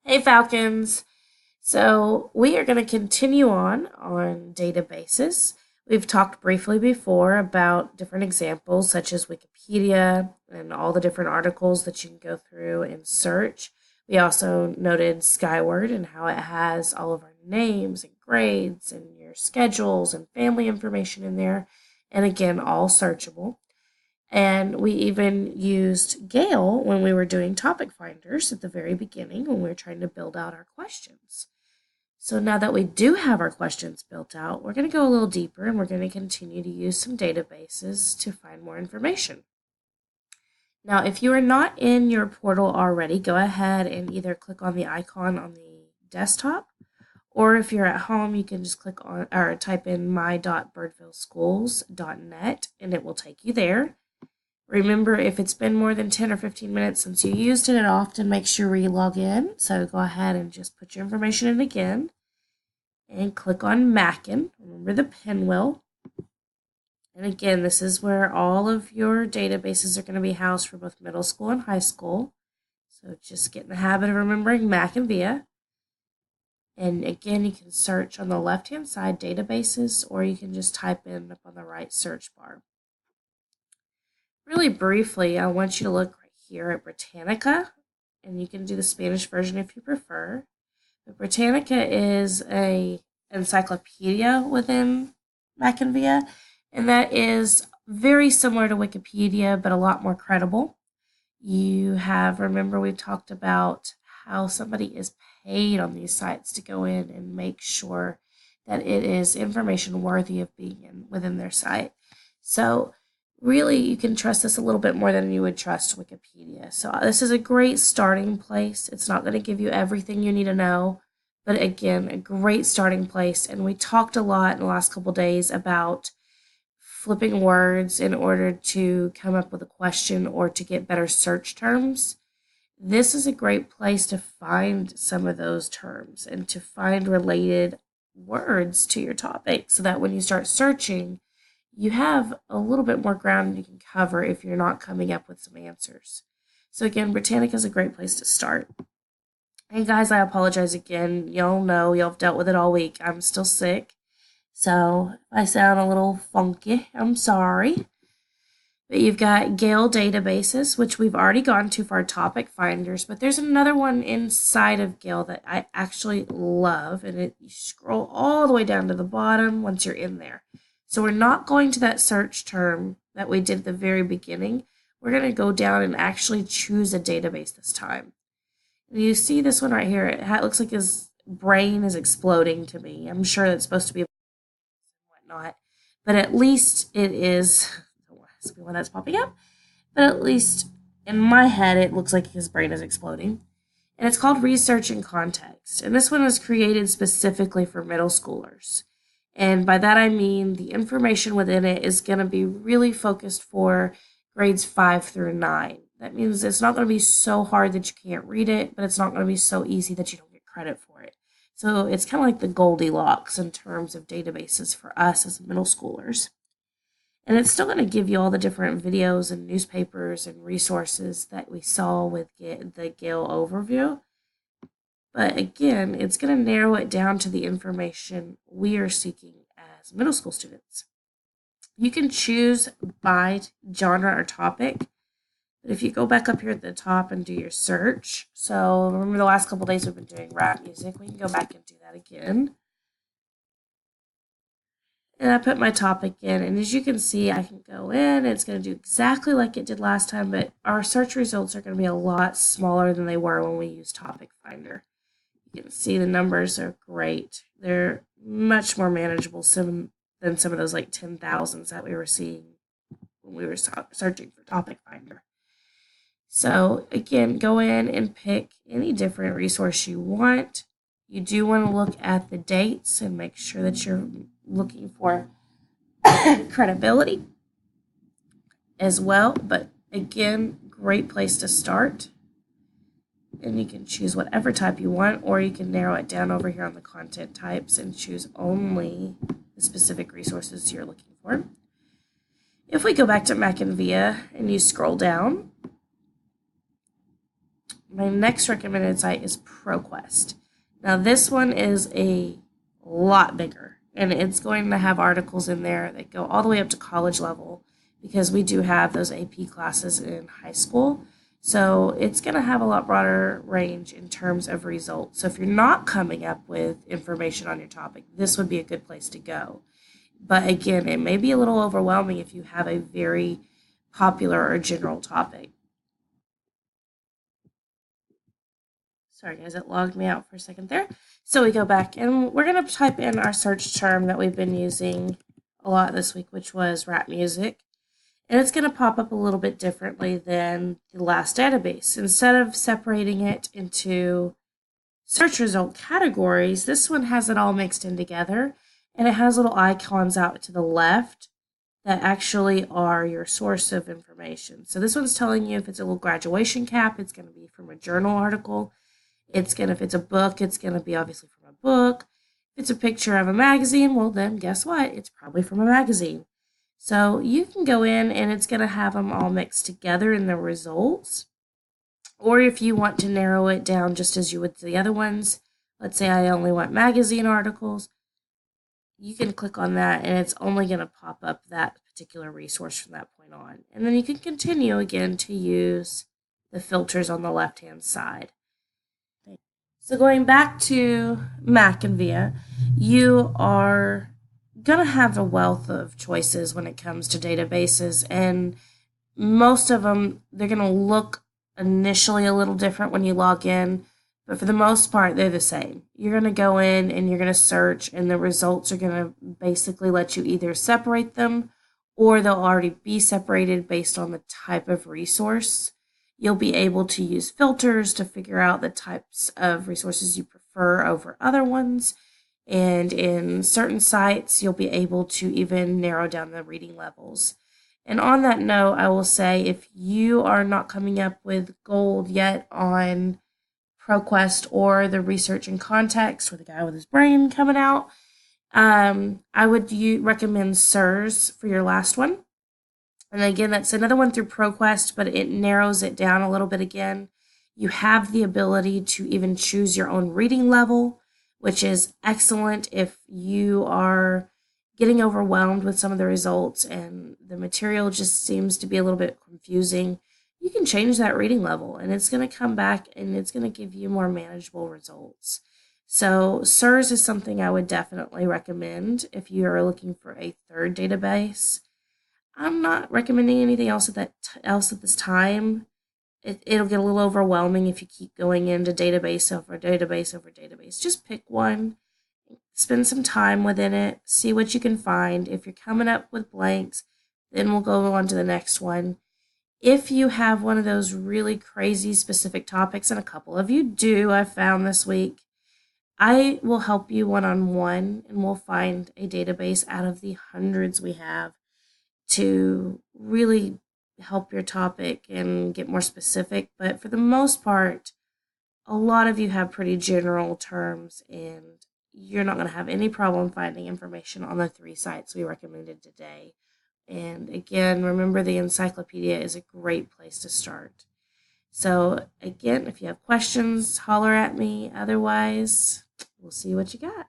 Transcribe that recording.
Hey Falcons! So we are going to continue on databases. We've talked briefly before about different examples such as Wikipedia and all the different articles that you can go through and search. We also noted Skyward and how it has all of our names and grades and your schedules and family information in there. And again, all searchable. And we even used Gale when we were doing topic finders at the very beginning when we were trying to build out our questions. So now that we do have our questions built out, we're going to go a little deeper and we're going to continue to use some databases to find more information. Now, if you are not in your portal already, go ahead and either click on the icon on the desktop, or if you're at home, you can just click on or type in my.birdvilleschools.net and it will take you there. Remember, if it's been more than 10 or 15 minutes since you used it, it often makes you re-log in. So go ahead and just put your information in again and click on Mackin. Remember the pinwheel. And again, this is where all of your databases are going to be housed for both middle school and high school. So just get in the habit of remembering Mac and Via. And again, you can search on the left-hand side databases, or you can just type in up on the right search bar. Really briefly, I want you to look right here at Britannica, and you can do the Spanish version if you prefer. But Britannica is an encyclopedia within Mac and Via, and that is very similar to Wikipedia, but a lot more credible. You have, remember we've talked about how somebody is paid on these sites to go in and make sure that it is information worthy of being within their site. So really, you can trust this a little bit more than you would trust Wikipedia. So this is a great starting place. It's not going to give you everything you need to know, but again, a great starting place. And we talked a lot in the last couple days about flipping words in order to come up with a question or to get better search terms. This is a great place to find some of those terms and to find related words to your topic so that when you start searching, you have a little bit more ground you can cover if you're not coming up with some answers. So again, Britannica is a great place to start. And guys, I apologize again. Y'all know, y'all have dealt with it all week. I'm still sick. So if I sound a little funky, I'm sorry. But you've got Gale databases, which we've already gone to for our topic finders. But there's another one inside of Gale that I actually love. And you scroll all the way down to the bottom once you're in there. So we're not going to that search term that we did at the very beginning. We're going to go down and actually choose a database this time. And you see this one right here. It looks like his brain is exploding to me. I'm sure it's supposed to be whatnot, but at least it is the one that's popping up. But at least in my head, it looks like his brain is exploding. And it's called Research in Context. And this one was created specifically for middle schoolers. And by that I mean the information within it is going to be really focused for grades 5 through 9. That means it's not going to be so hard that you can't read it, but it's not going to be so easy that you don't get credit for it. So it's kind of like the Goldilocks in terms of databases for us as middle schoolers. And it's still going to give you all the different videos and newspapers and resources that we saw with the Gale overview. But again, it's going to narrow it down to the information we are seeking as middle school students. You can choose by genre or topic. But if you go back up here at the top and do your search, so remember the last couple days we've been doing rap music, we can go back and do that again. And I put my topic in, and as you can see, I can go in. It's going to do exactly like it did last time, but our search results are going to be a lot smaller than they were when we used Topic Finder. You can see the numbers are great. They're much more manageable than some of those like 10,000s that we were seeing when we were searching for Topic Finder. So again, go in and pick any different resource you want. You do want to look at the dates and make sure that you're looking for credibility as well. But again, great place to start. And you can choose whatever type you want, or you can narrow it down over here on the content types and choose only the specific resources you're looking for. If we go back to Mac and Via and you scroll down, my next recommended site is Proquest. Now this one is a lot bigger, and it's going to have articles in there that go all the way up to college level, because we do have those AP classes in high school. So it's going to have a lot broader range in terms of results. So if you're not coming up with information on your topic, this would be a good place to go. But again, it may be a little overwhelming if you have a very popular or general topic. Sorry guys, it logged me out for a second there. So we go back and we're going to type in our search term that we've been using a lot this week, which was rap music. And it's going to pop up a little bit differently than the last database. Instead of separating it into search result categories, this one has it all mixed in together, and it has little icons out to the left that actually are your source of information. So this one's telling you if it's a little graduation cap, it's going to be from a journal article. If it's a book, it's going to be obviously from a book. If it's a picture of a magazine, well then guess what? It's probably from a magazine. So you can go in and it's going to have them all mixed together in the results. Or if you want to narrow it down just as you would the other ones, let's say I only want magazine articles, you can click on that and it's only going to pop up that particular resource from that point on. And then you can continue again to use the filters on the left-hand side. So going back to Mac and VIA, you are going to have a wealth of choices when it comes to databases, and most of them, they're going to look initially a little different when you log in, but for the most part, they're the same. You're going to go in and you're going to search, and the results are going to basically let you either separate them, or they'll already be separated based on the type of resource. You'll be able to use filters to figure out the types of resources you prefer over other ones. And in certain sites, you'll be able to even narrow down the reading levels. And on that note, I will say if you are not coming up with gold yet on Proquest or the research in context, or the guy with his brain coming out, I would recommend SIRS for your last one. And again, that's another one through Proquest, but it narrows it down a little bit again. You have the ability to even choose your own reading level, which is excellent if you are getting overwhelmed with some of the results and the material just seems to be a little bit confusing. You can change that reading level and it's going to come back and it's going to give you more manageable results. So SIRS is something I would definitely recommend if you are looking for a third database. I'm not recommending anything else at this time. It'll get a little overwhelming if you keep going into database over database over database. Just pick one, spend some time within it, see what you can find. If you're coming up with blanks, then we'll go on to the next one. If you have one of those really crazy specific topics, and a couple of you do, I've found this week, I will help you one-on-one, and we'll find a database out of the hundreds we have to really help your topic and get more specific. But for the most part, a lot of you have pretty general terms, and you're not going to have any problem finding information on the 3 sites we recommended today. And again, remember the encyclopedia is a great place to start. So again, if you have questions, holler at me. Otherwise, we'll see what you got.